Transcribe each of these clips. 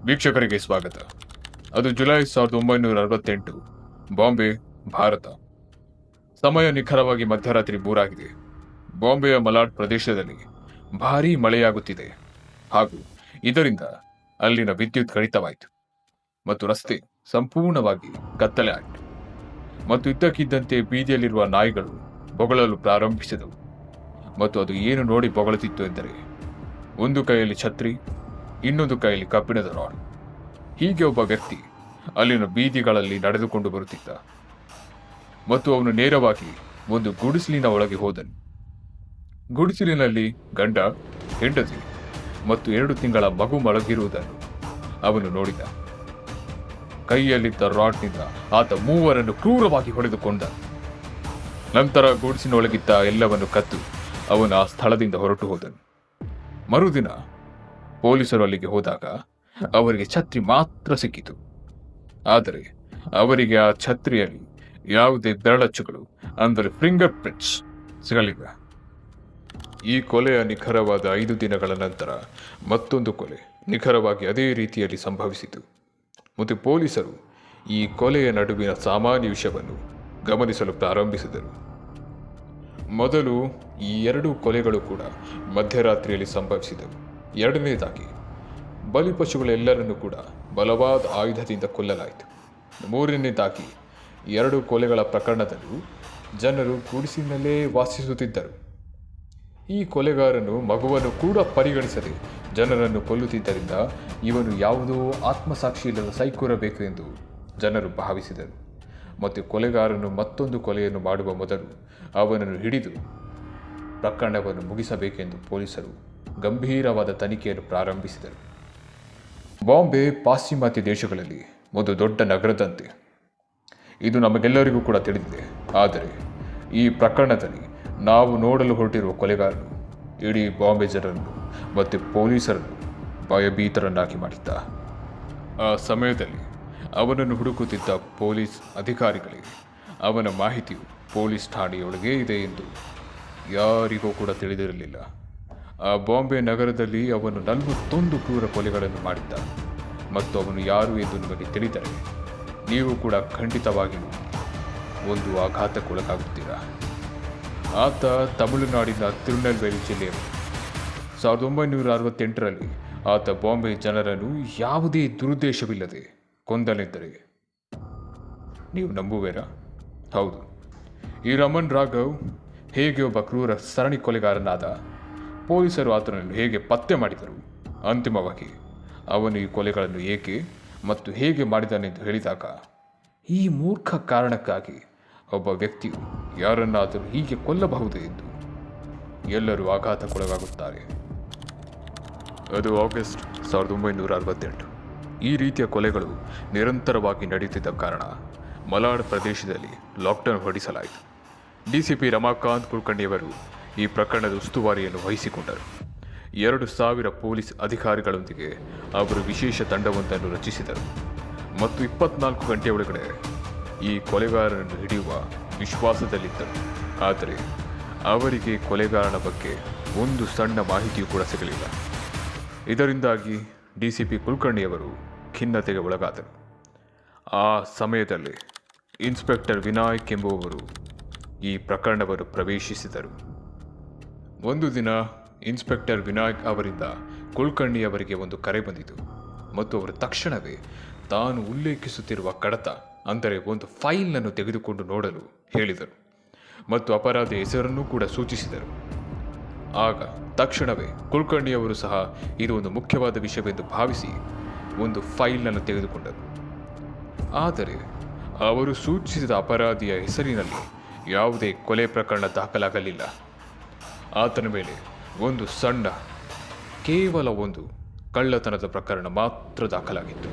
ವೀಕ್ಷಕರಿಗೆ ಸ್ವಾಗತ. ಅದು ಜುಲೈ 1968, ಬಾಂಬೆ, ಭಾರತ. ಸಮಯ ನಿಖರವಾಗಿ ಮಧ್ಯರಾತ್ರಿ 3 ಆಗಿದೆ. ಬಾಂಬೆಯ ಮಲಾಡ್ ಪ್ರದೇಶದಲ್ಲಿ ಭಾರೀ ಮಳೆಯಾಗುತ್ತಿದೆ ಹಾಗೂ ಇದರಿಂದ ಅಲ್ಲಿನ ವಿದ್ಯುತ್ ಕಡಿತವಾಯಿತು ಮತ್ತು ರಸ್ತೆ ಸಂಪೂರ್ಣವಾಗಿ ಕತ್ತಲೆ ಆಯಿತು ಮತ್ತು ಇದ್ದಕ್ಕಿದ್ದಂತೆ ಬೀದಿಯಲ್ಲಿರುವ ನಾಯಿಗಳು ಬೊಗಳಲು ಪ್ರಾರಂಭಿಸಿದವು ಮತ್ತು ಅದು ಏನು ನೋಡಿ ಬೊಗಳುತ್ತಿತ್ತು ಎಂದರೆ, ಒಂದು ಕೈಯಲ್ಲಿ ಛತ್ರಿ, ಇನ್ನೊಂದು ಕೈಯಲ್ಲಿ ಕಬ್ಬಿಣದ ರಾಡ್. ಹೀಗೆ ಒಬ್ಬ ವ್ಯಕ್ತಿ ಅಲ್ಲಿನ ಬೀದಿಗಳಲ್ಲಿ ನಡೆದುಕೊಂಡು ಬರುತ್ತಿದ್ದ ಮತ್ತು ಅವನು ನೇರವಾಗಿ ಒಂದು ಗುಡಿಸಲಿನ ಒಳಗೆ ಹೋದನು. ಗುಡಿಸಲಿನಲ್ಲಿ ಗಂಡ, ಹೆಂಡತಿ ಮತ್ತು 2 ತಿಂಗಳ ಮಗು ಮಲಗಿರುವುದನ್ನು ಅವನು ನೋಡಿದ. ಕೈಯಲ್ಲಿದ್ದ ರಾಡ್ನಿಂದ ಆತ ಮೂವರನ್ನು ಕ್ರೂರವಾಗಿ ಹೊಡೆದುಕೊಂಡ. ನಂತರ ಗುಡಿಸಿನೊಳಗಿದ್ದ ಎಲ್ಲವನ್ನು ಕದ್ದು ಅವನು ಆ ಸ್ಥಳದಿಂದ ಹೊರಟು ಹೋದನು. ಮರುದಿನ ಪೊಲೀಸರು ಅಲ್ಲಿಗೆ ಹೋದಾಗ ಅವರಿಗೆ ಛತ್ರಿ ಮಾತ್ರ ಸಿಕ್ಕಿತು. ಆದರೆ ಅವರಿಗೆ ಆ ಛತ್ರಿಯಲ್ಲಿ ಯಾವುದೇ ಬೆರಳಚ್ಚುಗಳು ಅಂದರೆ ಫಿಂಗರ್ ಪ್ರಿಂಟ್ಸ್ ಸಿಗಲಿಲ್ಲ. ಈ ಕೊಲೆಯ ನಿಖರವಾದ 5 ದಿನಗಳ ನಂತರ ಮತ್ತೊಂದು ಕೊಲೆ ನಿಖರವಾಗಿ ಅದೇ ರೀತಿಯಲ್ಲಿ ಸಂಭವಿಸಿತು ಮತ್ತು ಪೊಲೀಸರು ಈ ಕೊಲೆಯ ನಡುವಿನ ಸಾಮಾನ್ಯ ವಿಷಯವನ್ನು ಗಮನಿಸಲು ಪ್ರಾರಂಭಿಸಿದರು. ಮೊದಲು ಈ 2 ಕೊಲೆಗಳು ಕೂಡ ಮಧ್ಯರಾತ್ರಿಯಲ್ಲಿ ಸಂಭವಿಸಿದವು. ಎರಡನೇದಾಗಿ ಬಲಿಪಶುಗಳೆಲ್ಲರನ್ನೂ ಕೂಡ ಬಲವಾದ ಆಯುಧದಿಂದ ಕೊಲ್ಲಲಾಯಿತು. ಮೂರನೇದಾಗಿ 2 ಕೊಲೆಗಳ ಪ್ರಕರಣದಲ್ಲೂ ಜನರು ಗುಡಿಸಿನಲ್ಲೇ ವಾಸಿಸುತ್ತಿದ್ದರು. ಈ ಕೊಲೆಗಾರನು ಮಗುವನ್ನು ಕೂಡ ಪರಿಗಣಿಸದೆ ಜನರನ್ನು ಕೊಲ್ಲುತ್ತಿದ್ದರಿಂದ ಇವನು ಯಾವುದೋ ಆತ್ಮಸಾಕ್ಷಿ ಇಲ್ಲದ ಸೈಕೋರಬೇಕು ಎಂದು ಜನರು ಭಾವಿಸಿದರು ಮತ್ತು ಕೊಲೆಗಾರನು ಮತ್ತೊಂದು ಕೊಲೆಯನ್ನು ಮಾಡುವ ಮೊದಲು ಅವನನ್ನು ಹಿಡಿದು ಪ್ರಕರಣವನ್ನು ಮುಗಿಸಬೇಕೆಂದು ಪೊಲೀಸರು ಗಂಭೀರವಾದ ತನಿಖೆಯನ್ನು ಪ್ರಾರಂಭಿಸಿದರು. ಬಾಂಬೆ ಪಾಶ್ಚಿಮಾತ್ಯ ದೇಶಗಳಲ್ಲಿ ಒಂದು ದೊಡ್ಡ ನಗರದಂತೆ. ಇದು ನಮಗೆಲ್ಲರಿಗೂ ಕೂಡ ತಿಳಿದಿದೆ. ಆದರೆ ಈ ಪ್ರಕರಣದಲ್ಲಿ ನಾವು ನೋಡಲು ಹೊರಟಿರುವ ಕೊಲೆಗಾರನು ಇಡೀ ಬಾಂಬೆ ಜನರನ್ನು ಮತ್ತು ಪೊಲೀಸರನ್ನು ಭಯಭೀತರನ್ನಾಗಿ ಮಾಡಿದ್ದ. ಆ ಸಮಯದಲ್ಲಿ ಅವನನ್ನು ಹುಡುಕುತ್ತಿದ್ದ ಪೊಲೀಸ್ ಅಧಿಕಾರಿಗಳಿಗೆ ಅವನ ಮಾಹಿತಿಯು ಪೊಲೀಸ್ ಠಾಣೆಯೊಳಗೇ ಇದೆ ಎಂದು ಯಾರಿಗೂ ಕೂಡ ತಿಳಿದಿರಲಿಲ್ಲ. ಆ ಬಾಂಬೆ ನಗರದಲ್ಲಿ ಅವನು 41 ಕ್ರೂರ ಕೊಲೆಗಳನ್ನು ಮಾಡಿದ್ದ ಮತ್ತು ಅವನು ಯಾರು ಎಂದು ನಿಮಗೆ ತಿಳಿದರೆ ನೀವು ಕೂಡ ಖಂಡಿತವಾಗಿಯೂ ಒಂದು ಆಘಾತಕ್ಕೊಳಗಾಗುತ್ತೀರಾ. ಆತ ತಮಿಳುನಾಡಿನ ತಿರುನೆಲ್ವೇಲಿ ಜಿಲ್ಲೆಯವರು. 1968ರಲ್ಲಿ ಆತ ಬಾಂಬೆ ಜನರನ್ನು ಯಾವುದೇ ದುರುದ್ದೇಶವಿಲ್ಲದೆ ಕೊಂದನೆಂದರೆ ನೀವು ನಂಬುವೇರಾ? ಹೌದು. ಈ ರಮನ್ ರಾಘವ್ ಹೇಗೆ ಒಬ್ಬ ಕ್ರೂರ ಸರಣಿ ಕೊಲೆಗಾರನಾದ, ಪೊಲೀಸರು ಆತನನ್ನು ಹೇಗೆ ಪತ್ತೆ ಮಾಡಿದರು, ಅಂತಿಮವಾಗಿ ಅವನು ಈ ಕೊಲೆಗಳನ್ನು ಏಕೆ ಮತ್ತು ಹೇಗೆ ಮಾಡಿದ್ದಾನೆಂದು ಹೇಳಿದಾಗ ಈ ಮೂರ್ಖ ಕಾರಣಕ್ಕಾಗಿ ಒಬ್ಬ ವ್ಯಕ್ತಿಯು ಯಾರನ್ನಾದರೂ ಹೀಗೆ ಕೊಲ್ಲಬಹುದು ಎಂದು ಎಲ್ಲರೂ ಆಘಾತಕ್ಕೊಳಗಾಗುತ್ತಾರೆ. ಅದು ಆಗಸ್ಟ್ 1968. ಈ ರೀತಿಯ ಕೊಲೆಗಳು ನಿರಂತರವಾಗಿ ನಡೆಯುತ್ತಿದ್ದ ಕಾರಣ ಮಲಾಡ್ ಪ್ರದೇಶದಲ್ಲಿ ಲಾಕ್ಡೌನ್ ಹೊರಡಿಸಲಾಯಿತು. ಡಿಸಿಪಿ ರಮಾಕಾಂತ್ ಕುಲಕರ್ಣಿಯವರು ಈ ಪ್ರಕರಣದ ಉಸ್ತುವಾರಿಯನ್ನು ವಹಿಸಿಕೊಂಡರು. 2,000 ಪೊಲೀಸ್ ಅಧಿಕಾರಿಗಳೊಂದಿಗೆ ಅವರು ವಿಶೇಷ ತಂಡವೊಂದನ್ನು ರಚಿಸಿದರು ಮತ್ತು 24 ಗಂಟೆಯ ಒಳಗಡೆ ಈ ಕೊಲೆಗಾರರನ್ನು ಹಿಡಿಯುವ ವಿಶ್ವಾಸದಲ್ಲಿದ್ದರು. ಆದರೆ ಅವರಿಗೆ ಕೊಲೆಗಾರನ ಬಗ್ಗೆ ಒಂದು ಸಣ್ಣ ಮಾಹಿತಿಯೂ ಕೂಡ ಸಿಗಲಿಲ್ಲ. ಇದರಿಂದಾಗಿ ಡಿಸಿಪಿ ಕುಲಕರ್ಣಿಯವರು ಖಿನ್ನತೆಗೆ ಒಳಗಾದರು. ಆ ಸಮಯದಲ್ಲಿ ಇನ್ಸ್ಪೆಕ್ಟರ್ ವಿನಾಯಕ್ ಎಂಬುವವರು ಈ ಪ್ರಕರಣವನ್ನು ಪ್ರವೇಶಿಸಿದರು. ಒಂದು ದಿನ ಇನ್ಸ್ಪೆಕ್ಟರ್ ವಿನಾಯಕ್ ಅವರಿಂದ ಕುಲಕರ್ಣಿಯವರಿಗೆ ಒಂದು ಕರೆ ಬಂದಿತು ಮತ್ತು ಅವರು ತಕ್ಷಣವೇ ತಾನು ಉಲ್ಲೇಖಿಸುತ್ತಿರುವ ಕಡತ ಅಂದರೆ ಒಂದು ಫೈಲ್ನನ್ನು ತೆಗೆದುಕೊಂಡು ನೋಡಲು ಹೇಳಿದರು ಮತ್ತು ಅಪರಾಧ ಹೆಸರನ್ನು ಕೂಡ ಸೂಚಿಸಿದರು. ಆಗ ತಕ್ಷಣವೇ ಕುಲಕರ್ಣಿಯವರು ಸಹ ಇದು ಒಂದು ಮುಖ್ಯವಾದ ವಿಷಯವೆಂದು ಭಾವಿಸಿ ಒಂದು ಫೈಲ್ನನ್ನು ತೆಗೆದುಕೊಂಡರು. ಆದರೆ ಅವರು ಸೂಚಿಸಿದ ಅಪರಾಧಿಯ ಹೆಸರಿನಲ್ಲಿ ಯಾವುದೇ ಕೊಲೆ ಪ್ರಕರಣ ದಾಖಲಾಗಲಿಲ್ಲ. ಆತನ ಮೇಲೆ ಒಂದು ಸಣ್ಣ, ಕೇವಲ ಒಂದು ಕಳ್ಳತನದ ಪ್ರಕರಣ ಮಾತ್ರ ದಾಖಲಾಗಿತ್ತು.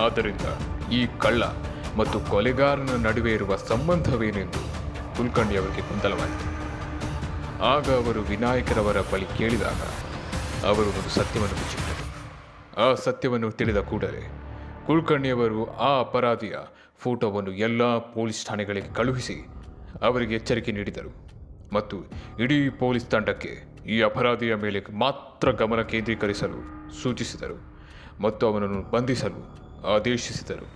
ಆದ್ದರಿಂದ ಈ ಕಳ್ಳ ಮತ್ತು ಕೊಲೆಗಾರನ ನಡುವೆ ಇರುವ ಸಂಬಂಧವೇನೆಂದು ಕುಲಕರ್ಣಿಯವರಿಗೆ ಗೊಂದಲವಾಯಿತು. ಆಗ ಅವರು ವಿನಾಯಕರವರ ಬಳಿ ಕೇಳಿದಾಗ ಅವರು ಒಂದು ಸತ್ಯವನ್ನು ಮುಚ್ಚಿಟ್ಟರು. ಆ ಸತ್ಯವನ್ನು ತಿಳಿದ ಕೂಡಲೇ ಕುಲಕರ್ಣಿಯವರು ಆ ಅಪರಾಧಿಯ ಫೋಟೋವನ್ನು ಎಲ್ಲ ಪೊಲೀಸ್ ಠಾಣೆಗಳಿಗೆ ಕಳುಹಿಸಿ ಅವರಿಗೆ ಎಚ್ಚರಿಕೆ ನೀಡಿದರು ಮತ್ತು ಇಡೀ ಪೊಲೀಸ್ ತಂಡಕ್ಕೆ ಈ ಅಪರಾಧಿಯ ಮೇಲೆ ಮಾತ್ರ ಗಮನ ಕೇಂದ್ರೀಕರಿಸಲು ಸೂಚಿಸಿದರು ಮತ್ತು ಅವನನ್ನು ಬಂಧಿಸಲು ಆದೇಶಿಸಿದರು.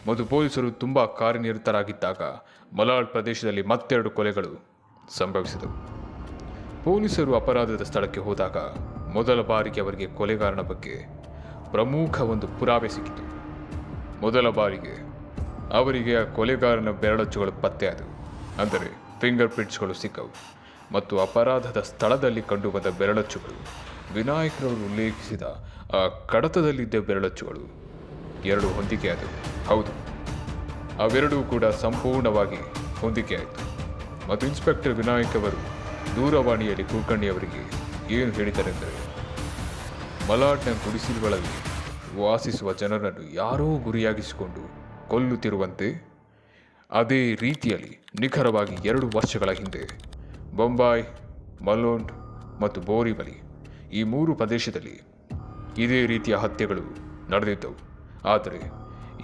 ಮತ್ತು ಪೊಲೀಸರು ತುಂಬ ಕಾರ್ಯನಿರತರಾಗಿದ್ದಾಗ ಮಲಾಡ್ ಪ್ರದೇಶದಲ್ಲಿ ಮತ್ತೆರಡು ಕೊಲೆಗಳು ಸಂಭವಿಸಿದವು. ಪೊಲೀಸರು ಅಪರಾಧದ ಸ್ಥಳಕ್ಕೆ ಹೋದಾಗ ಮೊದಲ ಬಾರಿಗೆ ಅವರಿಗೆ ಕೊಲೆಗಾರನ ಬಗ್ಗೆ ಪ್ರಮುಖ ಒಂದು ಪುರಾವೆ ಸಿಕ್ಕಿತು. ಮೊದಲ ಬಾರಿಗೆ ಅವರಿಗೆ ಆ ಕೊಲೆಗಾರನ ಬೆರಳಚ್ಚುಗಳು ಪತ್ತೆಯಾದವು, ಅಂದರೆ ಫಿಂಗರ್ ಪ್ರಿಂಟ್ಸ್ಗಳು ಸಿಕ್ಕವು. ಮತ್ತು ಅಪರಾಧದ ಸ್ಥಳದಲ್ಲಿ ಕಂಡುಬಂದ ಬೆರಳಚ್ಚುಗಳು ವಿನಾಯಕರವರು ಉಲ್ಲೇಖಿಸಿದ ಆ ಕಡತದಲ್ಲಿದ್ದ ಬೆರಳಚ್ಚುಗಳು ಎರಡು ಹೊಂದಿಕೆಯಾದವು. ಹೌದು, ಅವೆರಡೂ ಕೂಡ ಸಂಪೂರ್ಣವಾಗಿ ಹೊಂದಿಕೆಯಾಯಿತು. ಮತ್ತು ಇನ್ಸ್ಪೆಕ್ಟರ್ ವಿನಾಯಕ್ ಅವರು ದೂರವಾಣಿಯಲ್ಲಿ ಕುಲಕರ್ಣಿಯವರಿಗೆ ಏನು ಹೇಳಿದರೆಂದರೆ, ಮಲಾಡ್ನ ಗುಡಿಸಲುಗಳಲ್ಲಿ ವಾಸಿಸುವ ಜನರನ್ನು ಯಾರೋ ಗುರಿಯಾಗಿಸಿಕೊಂಡು ಕೊಲ್ಲುತ್ತಿರುವಂತೆ ಅದೇ ರೀತಿಯಲ್ಲಿ ನಿಖರವಾಗಿ 2 ವರ್ಷಗಳ ಹಿಂದೆ ಬೊಂಬಾಯಿ, ಮಲೋಂಡ್ ಮತ್ತು ಬೋರಿವಲಿ ಈ 3 ಪ್ರದೇಶದಲ್ಲಿ ಇದೇ ರೀತಿಯ ಹತ್ಯೆಗಳು ನಡೆದಿದ್ದವು. ಆದರೆ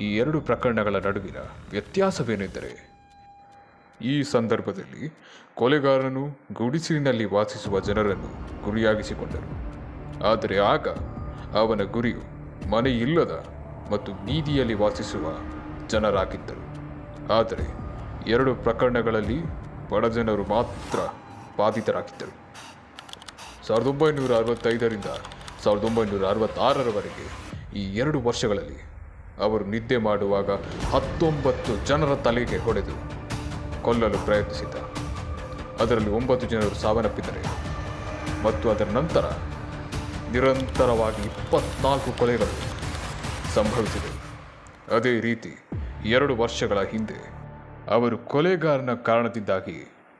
ಈ 2 ಪ್ರಕರಣಗಳ ನಡುವಿನ ವ್ಯತ್ಯಾಸವೇನೆಂದರೆ, ಈ ಸಂದರ್ಭದಲ್ಲಿ ಕೊಲೆಗಾರನು ಗುಡಿಸಲಿನಲ್ಲಿ ವಾಸಿಸುವ ಜನರನ್ನು ಗುರಿಯಾಗಿಸಿಕೊಂಡರು. ಆದರೆ ಆಗ ಅವನ ಗುರಿಯು ಮನೆಯಿಲ್ಲದ ಮತ್ತು ಬೀದಿಯಲ್ಲಿ ವಾಸಿಸುವ ಜನರಾಗಿದ್ದರು. ಆದರೆ 2 ಪ್ರಕರಣಗಳಲ್ಲಿ ಬಡಜನರು ಮಾತ್ರ ಬಾಧಿತರಾಗಿದ್ದರು. 1965ರಿಂದ 1966ರವರೆಗೆ ಈ 2 ವರ್ಷಗಳಲ್ಲಿ ಅವರು ನಿದ್ದೆ ಮಾಡುವಾಗ 19 ಜನರ ತಲೆಗೆ ಹೊಡೆದು ಕೊಲ್ಲಲು ಪ್ರಯತ್ನಿಸಿದ್ದ. ಅದರಲ್ಲಿ 9 ಜನರು ಸಾವನ್ನಪ್ಪಿದ್ದಾರೆ. ಮತ್ತು ಅದರ ನಂತರ ನಿರಂತರವಾಗಿ 24 ಕೊಲೆಗಳು ಸಂಭವಿಸಿದವು. ಅದೇ ರೀತಿ 2 ವರ್ಷಗಳ ಹಿಂದೆ ಅವರು ಕೊಲೆಗಾರನ ಕಾರಣದಿಂದಾಗಿ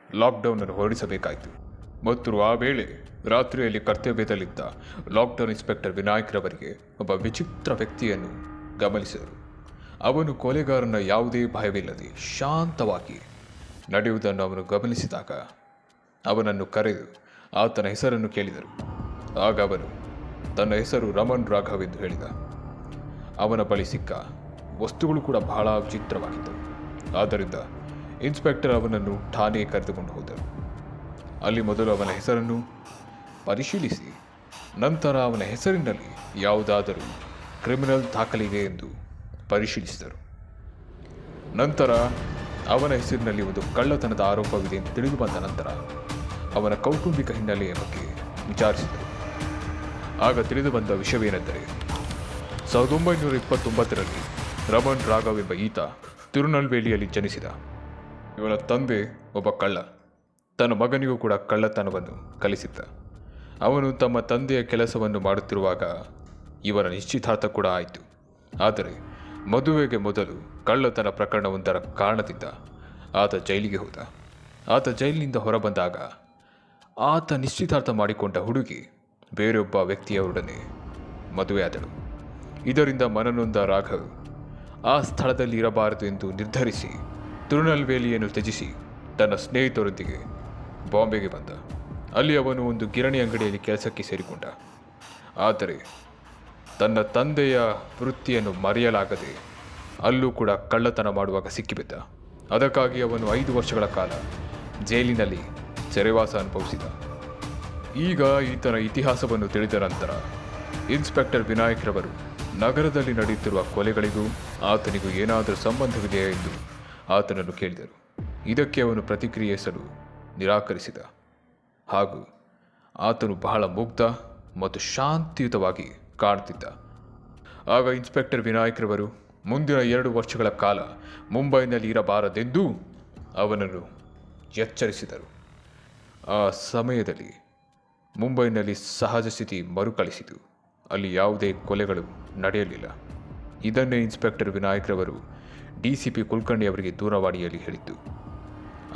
ಲಾಕ್ಡೌನ್ ಅನ್ನು ಹೊರಡಿಸಬೇಕಾಯಿತು. ಮತ್ತು ಆ ವೇಳೆ ರಾತ್ರಿಯಲ್ಲಿ ಕರ್ತವ್ಯದಲ್ಲಿದ್ದ ಲಾಕ್ಡೌನ್ ಇನ್ಸ್ಪೆಕ್ಟರ್ ವಿನಾಯಕ್ರವರಿಗೆ ಒಬ್ಬ ವಿಚಿತ್ರ ವ್ಯಕ್ತಿಯನ್ನು ಗಮನಿಸಿದರು. ಅವನು ಕೊಲೆಗಾರನ ಯಾವುದೇ ಭಯವಿಲ್ಲದೆ ಶಾಂತವಾಗಿ ನಡೆಯುವುದನ್ನು ಅವನು ಗಮನಿಸಿದಾಗ ಅವನನ್ನು ಕರೆದು ಆತನ ಹೆಸರನ್ನು ಕೇಳಿದರು. ಆಗ ಅವನು ತನ್ನ ಹೆಸರು ರಮಣ್ ರಾಘವ್ ಎಂದು ಹೇಳಿದ. ಅವನ ಬಳಿ ಸಿಕ್ಕ ವಸ್ತುಗಳು ಕೂಡ ಬಹಳ ವಿಚಿತ್ರವಾಗಿದ್ದವು. ಆದ್ದರಿಂದ ಇನ್ಸ್ಪೆಕ್ಟರ್ ಅವನನ್ನು ಠಾಣೆಗೆ ಕರೆದುಕೊಂಡು ಹೋದರು. ಅಲ್ಲಿ ಮೊದಲು ಅವನ ಹೆಸರನ್ನು ಪರಿಶೀಲಿಸಿ ನಂತರ ಅವನ ಹೆಸರಿನಲ್ಲಿ ಯಾವುದಾದರೂ ಕ್ರಿಮಿನಲ್ ದಾಖಲಿದೆ ಎಂದು ಪರಿಶೀಲಿಸಿದರು. ನಂತರ ಅವನ ಹೆಸರಿನಲ್ಲಿ ಒಂದು ಕಳ್ಳತನದ ಆರೋಪವಿದೆ ಎಂದು ತಿಳಿದು ಬಂದ ನಂತರ ಅವನ ಕೌಟುಂಬಿಕ ಹಿನ್ನೆಲೆಯ ಬಗ್ಗೆ ವಿಚಾರಿಸಿದರು. ಆಗ ತಿಳಿದು ಬಂದ ವಿಷಯವೇನೆಂದರೆ, 1929ರಲ್ಲಿ ರಮಣ್ ರಾಘವ್ ಎಂಬ ಈತ ತಿರುನಲ್ವೇಲಿಯಲ್ಲಿ ಜನಿಸಿದ. ಇವನ ತಂದೆ ಒಬ್ಬ ಕಳ್ಳ. ತನ್ನ ಮಗನಿಗೂ ಕೂಡ ಕಳ್ಳತನವನ್ನು ಕಲಿಸಿದ್ದ. ಅವನು ತಮ್ಮ ತಂದೆಯ ಕೆಲಸವನ್ನು ಮಾಡುತ್ತಿರುವಾಗ ಇವರ ನಿಶ್ಚಿತಾರ್ಥ ಕೂಡ ಆಯಿತು. ಆದರೆ ಮದುವೆಗೆ ಮೊದಲು ಕಳ್ಳತನ ಪ್ರಕರಣವೊಂದರ ಕಾರಣದಿಂದ ಆತ ಜೈಲಿಗೆ ಹೋದ. ಆತ ಜೈಲಿನಿಂದ ಹೊರಬಂದಾಗ ಆತ ನಿಶ್ಚಿತಾರ್ಥ ಮಾಡಿಕೊಂಡ ಹುಡುಗಿ ಬೇರೊಬ್ಬ ವ್ಯಕ್ತಿಯವರೊಡನೆ ಮದುವೆಯಾದಳು. ಇದರಿಂದ ಮನನೊಂದ ರಾಘವ್ ಆ ಸ್ಥಳದಲ್ಲಿ ಇರಬಾರದು ಎಂದು ನಿರ್ಧರಿಸಿ ತಿರುನಲ್ವೇಲಿಯನ್ನು ತ್ಯಜಿಸಿ ತನ್ನ ಸ್ನೇಹಿತರೊಂದಿಗೆ ಬಾಂಬೆಗೆ ಬಂದ. ಅಲ್ಲಿ ಅವನು ಒಂದು ಗಿರಣಿ ಅಂಗಡಿಯಲ್ಲಿ ಕೆಲಸಕ್ಕೆ ಸೇರಿಕೊಂಡ. ಆದರೆ ತನ್ನ ತಂದೆಯ ವೃತ್ತಿಯನ್ನು ಮರೆಯಲಾಗದೆ ಅಲ್ಲೂ ಕೂಡ ಕಳ್ಳತನ ಮಾಡುವಾಗ ಸಿಕ್ಕಿಬಿದ್ದ. ಅದಕ್ಕಾಗಿ ಅವನು 5 ವರ್ಷಗಳ ಕಾಲ ಜೈಲಿನಲ್ಲಿ ಸೆರೆವಾಸ ಅನುಭವಿಸಿದ. ಈಗ ಈತನ ಇತಿಹಾಸವನ್ನು ತಿಳಿದ ನಂತರ ಇನ್ಸ್ಪೆಕ್ಟರ್ ವಿನಾಯಕ್ರವರು ನಗರದಲ್ಲಿ ನಡೆಯುತ್ತಿರುವ ಕೊಲೆಗಳಿಗೂ ಆತನಿಗೂ ಏನಾದರೂ ಸಂಬಂಧವಿದೆಯೇ ಎಂದು ಆತನನ್ನು ಕೇಳಿದರು. ಇದಕ್ಕೆ ಅವನು ಪ್ರತಿಕ್ರಿಯಿಸಲು ನಿರಾಕರಿಸಿದ. ಹಾಗೂ ಆತನು ಬಹಳ ಮುಗ್ಧ ಮತ್ತು ಶಾಂತಿಯುತವಾಗಿ ಕಾಣುತ್ತಿದ್ದ. ಆಗ ಇನ್ಸ್ಪೆಕ್ಟರ್ ವಿನಾಯಕ್ರವರು ಮುಂದಿನ 2 ವರ್ಷಗಳ ಕಾಲ ಮುಂಬೈನಲ್ಲಿ ಇರಬಾರದೆಂದೂ ಅವನನ್ನು ಎಚ್ಚರಿಸಿದರು. ಆ ಸಮಯದಲ್ಲಿ ಮುಂಬೈನಲ್ಲಿ ಸಹಜ ಸ್ಥಿತಿ ಮರುಕಳಿಸಿತು. ಅಲ್ಲಿ ಯಾವುದೇ ಕೊಲೆಗಳು ನಡೆಯಲಿಲ್ಲ. ಇದನ್ನೇ ಇನ್ಸ್ಪೆಕ್ಟರ್ ವಿನಾಯಕ್ರವರು DCP ಕುಲಕರ್ಣಿ ಅವರಿಗೆ ದೂರವಾಣಿಯಲ್ಲಿ ಹೇಳಿದ್ದು.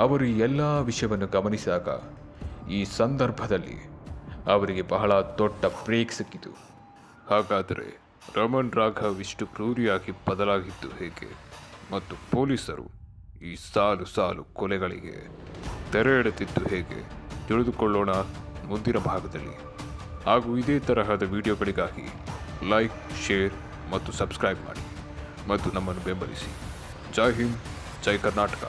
ಅವರು ಈ ಎಲ್ಲ ವಿಷಯವನ್ನು ಗಮನಿಸಿದಾಗ ಈ ಸಂದರ್ಭದಲ್ಲಿ ಅವರಿಗೆ ಬಹಳ ದೊಡ್ಡ ಬ್ರೇಕ್ ಸಿಕ್ಕಿತು. ಹಾಗಾದರೆ ರಮಣ್ ರಾಘವ್ ಇಷ್ಟು ಕ್ರೂರಿಯಾಗಿ ಬದಲಾಗಿದ್ದು ಹೇಗೆ? ಮತ್ತು ಪೊಲೀಸರು ಈ ಸಾಲು ಸಾಲು ಕೊಲೆಗಳಿಗೆ ತೆರೆ ಎಳೆದಿದ್ದು ಹೇಗೆ ತಿಳಿದುಕೊಳ್ಳೋಣ ಮುಂದಿನ ಭಾಗದಲ್ಲಿ. ಹಾಗೂ ಇದೇ ತರಹದ ವಿಡಿಯೋಗಳಿಗಾಗಿ ಲೈಕ್, ಶೇರ್ ಮತ್ತು ಸಬ್ಸ್ಕ್ರೈಬ್ ಮಾಡಿ ಮತ್ತು ನಮ್ಮನ್ನು ಬೆಂಬಲಿಸಿ. ಜೈ ಹಿಂದ್, ಜೈ ಕರ್ನಾಟಕ.